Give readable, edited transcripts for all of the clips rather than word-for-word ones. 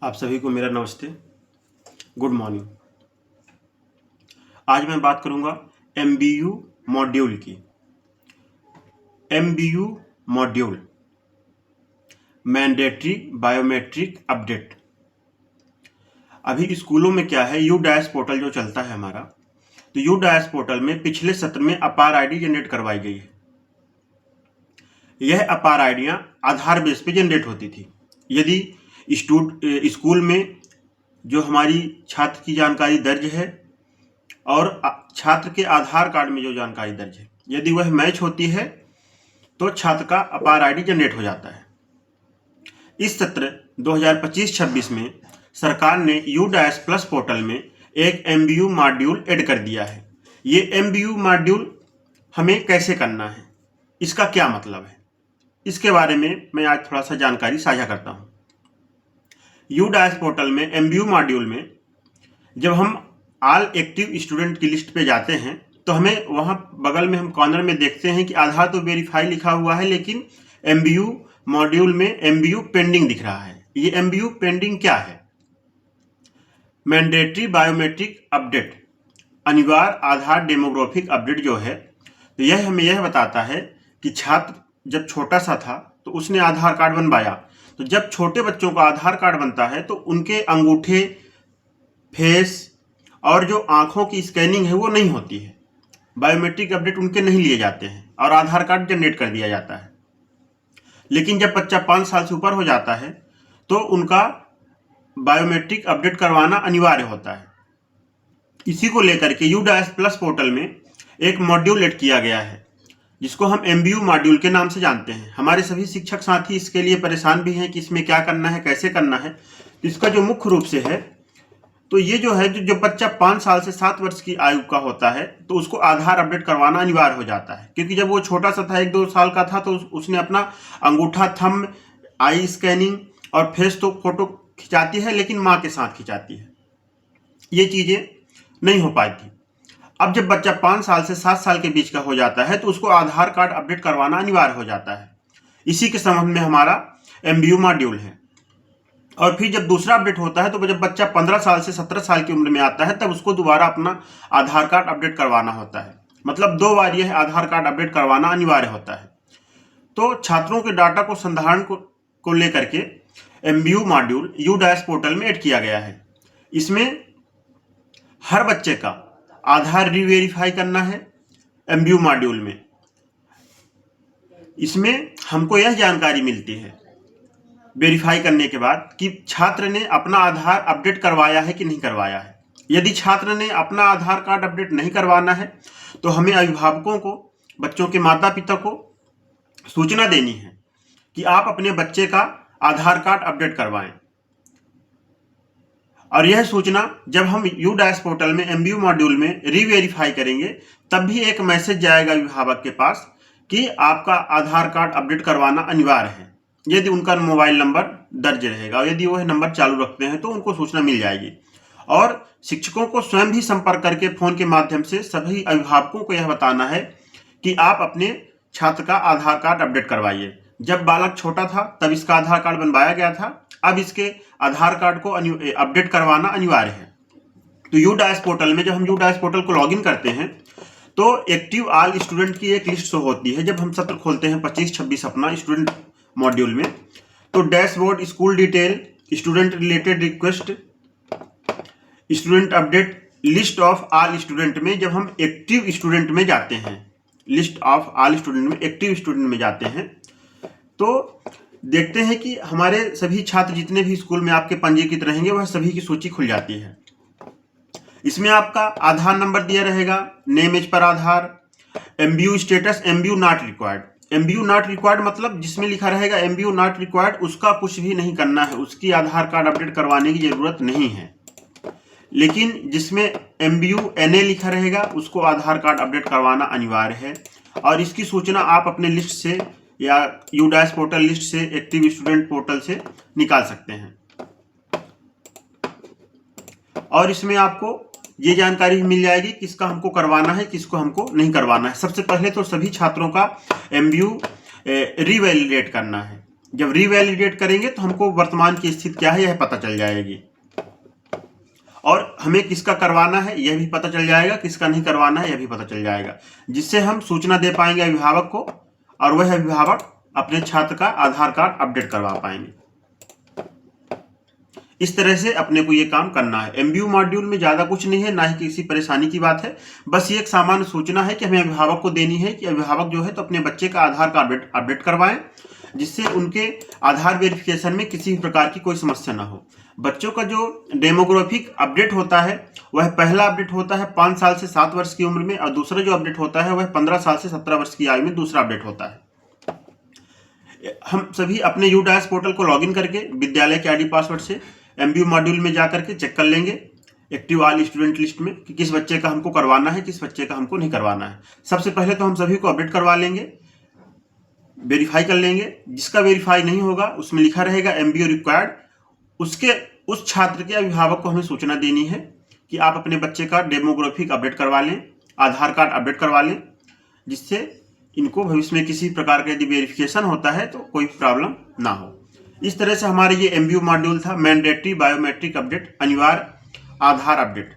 आप सभी को मेरा नमस्ते, गुड मॉर्निंग। आज मैं बात करूंगा एमबीयू मॉड्यूल की। MBU module mandatory biometric update. अभी स्कूलों में क्या है, यूडाइस पोर्टल जो चलता है हमारा, तो यूडाइस पोर्टल में पिछले सत्र में अपार आईडी जनरेट करवाई गई है। यह अपार आईडियां आधार बेस पे जनरेट होती थी। यदि स्कूल में जो हमारी छात्र की जानकारी दर्ज है और छात्र के आधार कार्ड में जो जानकारी दर्ज है, यदि वह मैच होती है तो छात्र का अपार आईडी जनरेट हो जाता है। इस सत्र 2025-26 में सरकार ने यूडाइस प्लस पोर्टल में एक एमबीयू मॉड्यूल ऐड कर दिया है। ये एमबीयू मॉड्यूल हमें कैसे करना है, इसका क्या मतलब है, इसके बारे में मैं आज थोड़ा सा जानकारी साझा करता हूँ। यूडाइस पोर्टल में एमबीयू मॉड्यूल में जब हम ऑल एक्टिव स्टूडेंट की लिस्ट पे जाते हैं तो हमें वहाँ बगल में हम कॉर्नर में देखते हैं कि आधार तो वेरीफाई लिखा हुआ है, लेकिन एमबीयू मॉड्यूल में एमबीयू पेंडिंग दिख रहा है। ये एमबीयू पेंडिंग क्या है? मैंडेटरी बायोमेट्रिक अपडेट, अनिवार्य आधार डेमोग्राफिक अपडेट जो है, तो यह हमें यह बताता है कि छात्र जब छोटा सा था तो उसने आधार कार्ड बनवाया, तो जब छोटे बच्चों का आधार कार्ड बनता है तो उनके अंगूठे, फेस और जो आंखों की स्कैनिंग है वो नहीं होती है। बायोमेट्रिक अपडेट उनके नहीं लिए जाते हैं और आधार कार्ड जनरेट कर दिया जाता है। लेकिन जब बच्चा 5 साल से ऊपर हो जाता है तो उनका बायोमेट्रिक अपडेट करवाना अनिवार्य होता है। इसी को लेकर के यूडाइस प्लस पोर्टल में एक मॉड्यूल ऐड किया गया है जिसको हम एमबीयू मॉड्यूल के नाम से जानते हैं। हमारे सभी शिक्षक साथी इसके लिए परेशान भी हैं कि इसमें क्या करना है, कैसे करना है। तो इसका जो मुख्य रूप से है, तो ये जो है, जो बच्चा 5 साल से 7 वर्ष की आयु का होता है तो उसको आधार अपडेट करवाना अनिवार्य हो जाता है। क्योंकि जब वो छोटा सा था, 1-2 साल का था, तो उसने अपना अंगूठा, थंब, आई स्कैनिंग और फेस तो फोटो खिंचाती है, लेकिन माँ के साथ खिंचाती है। ये चीज़ें नहीं हो पाती। अब जब बच्चा 5 साल से 7 साल के बीच का हो जाता है तो उसको आधार कार्ड अपडेट करवाना अनिवार्य हो जाता है। इसी के संबंध में हमारा एमबीयू मॉड्यूल है। और फिर जब दूसरा अपडेट होता है तो जब बच्चा 15 साल से 17 साल की उम्र में आता है तब उसको दोबारा अपना आधार कार्ड अपडेट करवाना होता है। मतलब 2 बार यह आधार कार्ड अपडेट करवाना अनिवार्य होता है। तो छात्रों के डाटा को संधारण को लेकर के एमबीयू मॉड्यूल यूडाइस पोर्टल में ऐड किया गया है। इसमें हर बच्चे का आधार रीवेरीफाई करना है। एमबीयू मॉड्यूल में इसमें हमको यह जानकारी मिलती है वेरीफाई करने के बाद कि छात्र ने अपना आधार अपडेट करवाया है कि नहीं करवाया है। यदि छात्र ने अपना आधार कार्ड अपडेट नहीं करवाना है तो हमें अभिभावकों को, बच्चों के माता पिता को सूचना देनी है कि आप अपने बच्चे का आधार कार्ड अपडेट करवाएं। और यह सूचना जब हम यूडाइस पोर्टल में एमबीयू मॉड्यूल में रीवेरीफाई करेंगे तब भी एक मैसेज जाएगा अभिभावक के पास कि आपका आधार कार्ड अपडेट करवाना अनिवार्य है, यदि उनका मोबाइल नंबर दर्ज रहेगा। और यदि वह नंबर चालू रखते हैं तो उनको सूचना मिल जाएगी। और शिक्षकों को स्वयं भी संपर्क करके फोन के माध्यम से सभी अभिभावकों को यह बताना है कि आप अपने छात्र का आधार कार्ड अपडेट करवाइए। जब बालक छोटा था तब इसका आधार कार्ड बनवाया गया था, अब इसके आधार कार्ड को अपडेट करवाना अनिवार्य है। तो यूडाइस पोर्टल में जब हम यूडाइस पोर्टल को लॉगिन करते हैं तो एक्टिव ऑल स्टूडेंट की एक लिस्ट शो होती है। जब हम सत्र खोलते हैं 25-26 अपना स्टूडेंट मॉड्यूल में, तो dashboard, school detail, student related request, student update, list of all student में जब हम एक्टिव स्टूडेंट में जाते हैं, लिस्ट ऑफ ऑल स्टूडेंट में एक्टिव स्टूडेंट में जाते हैं तो देखते हैं कि हमारे सभी छात्र जितने भी स्कूल में आपके पंजीकृत रहेंगे वह सभी की सूची खुल जाती है। इसमें आपका आधार नंबर दिया रहेगा, नेम एज पर Aadhaar, MBU status, MBU not required. MBU not required मतलब जिसमें लिखा रहेगा एमबीयू नॉट रिक्वायर्ड उसका कुछ भी नहीं करना है, उसकी आधार कार्ड अपडेट करवाने की जरूरत नहीं है। लेकिन जिसमें एमबीयू एनए लिखा रहेगा उसको आधार कार्ड अपडेट करवाना अनिवार्य है। और इसकी सूचना आप अपने लिस्ट से या यूडाइस पोर्टल लिस्ट से, एक्टिव स्टूडेंट पोर्टल से निकाल सकते हैं। और इसमें आपको ये जानकारी मिल जाएगी किसका हमको करवाना है, किसको हमको नहीं करवाना है। सबसे पहले तो सभी छात्रों का एमबीयू रीवैलिडेट करना है। जब रीवैलिडेट करेंगे तो हमको वर्तमान की स्थिति क्या है यह पता चल जाएगी, और हमें किसका करवाना है यह भी पता चल जाएगा, किसका नहीं करवाना है यह भी पता चल जाएगा, जिससे हम सूचना दे पाएंगे अभिभावक को और वह अभिभावक अपने छात्र का आधार कार्ड अपडेट करवा पाएंगे। इस तरह से अपने को ये काम करना है। एमबीयू मॉड्यूल में ज़्यादा कुछ नहीं है, ना ही किसी परेशानी की बात है, बस ये एक सामान्य सूचना है कि हमें अभिभावक को देनी है कि अभिभावक जो है तो अपने बच्चे का आधार कार्ड अपडेट करवाएं, जिससे उनके आधार वेरिफिकेशन में किसी भी प्रकार की कोई समस्या ना हो। बच्चों का जो डेमोग्राफिक अपडेट होता है वह पहला अपडेट होता है 5 साल से 7 वर्ष की उम्र में, और दूसरा जो अपडेट होता है वह 15 साल से 17 वर्ष की आयु में दूसरा अपडेट होता है। हम सभी अपने यूडाइस पोर्टल को लॉगिन करके विद्यालय के आईडी पासवर्ड से एमबीयू मॉड्यूल में जाकर के चेक कर लेंगे एक्टिव ऑल स्टूडेंट लिस्ट में कि किस बच्चे का हमको करवाना है, किस बच्चे का हमको नहीं करवाना है। सबसे पहले तो हम सभी को अपडेट करवा लेंगे, वेरीफाई कर लेंगे। जिसका वेरीफाई नहीं होगा उसमें लिखा रहेगा एमबीयू रिक्वायर्ड, उस छात्र के अभिभावक को हमें सूचना देनी है कि आप अपने बच्चे का डेमोग्राफिक अपडेट करवा लें, आधार कार्ड अपडेट करवा लें, जिससे इनको भविष्य में किसी प्रकार का यदि वेरिफिकेशन होता है तो कोई प्रॉब्लम ना हो। इस तरह से हमारे ये एमबीयू मॉड्यूल था, मैंडेटरी बायोमेट्रिक अपडेट, अनिवार्य आधार अपडेट,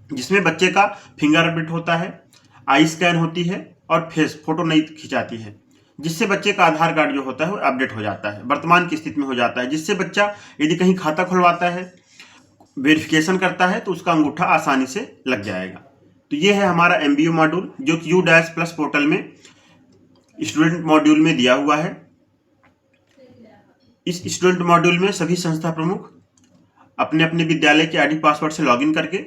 जिसमें बच्चे का फिंगर अपडेट होता है, आई स्कैन होती है और फेस फोटो नहीं खिंचाती है, जिससे बच्चे का आधार कार्ड जो होता है वो अपडेट हो जाता है, वर्तमान की स्थिति में हो जाता है, जिससे बच्चा यदि कहीं खाता खुलवाता है, वेरिफिकेशन करता है तो उसका अंगूठा आसानी से लग जाएगा। तो ये है हमारा एमबीयू मॉड्यूल जो कि U-Plus पोर्टल में स्टूडेंट मॉड्यूल में दिया हुआ है। इस स्टूडेंट मॉड्यूल में सभी संस्था प्रमुख अपने अपने विद्यालय के आईडी पासवर्ड से लॉगिन करके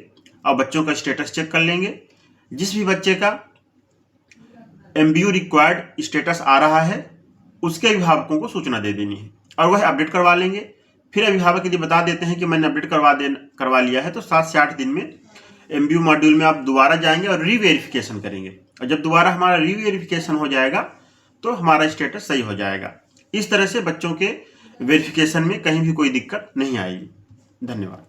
और बच्चों का स्टेटस चेक कर लेंगे। जिस भी बच्चे का एमबीयू रिक्वायर्ड स्टेटस आ रहा है उसके अभिभावकों को सूचना दे देनी है और वह अपडेट करवा लेंगे। फिर अभिभावक यदि बता देते हैं कि मैंने अपडेट करवा लिया है तो 7 से 8 दिन में एमबीयू मॉड्यूल में आप दोबारा जाएंगे और रीवेरिफिकेशन करेंगे, और जब दोबारा हमारा रीवेरिफिकेशन हो जाएगा तो हमारा स्टेटस सही हो जाएगा। इस तरह से बच्चों के वेरिफिकेशन में कहीं भी कोई दिक्कत नहीं आएगी। धन्यवाद।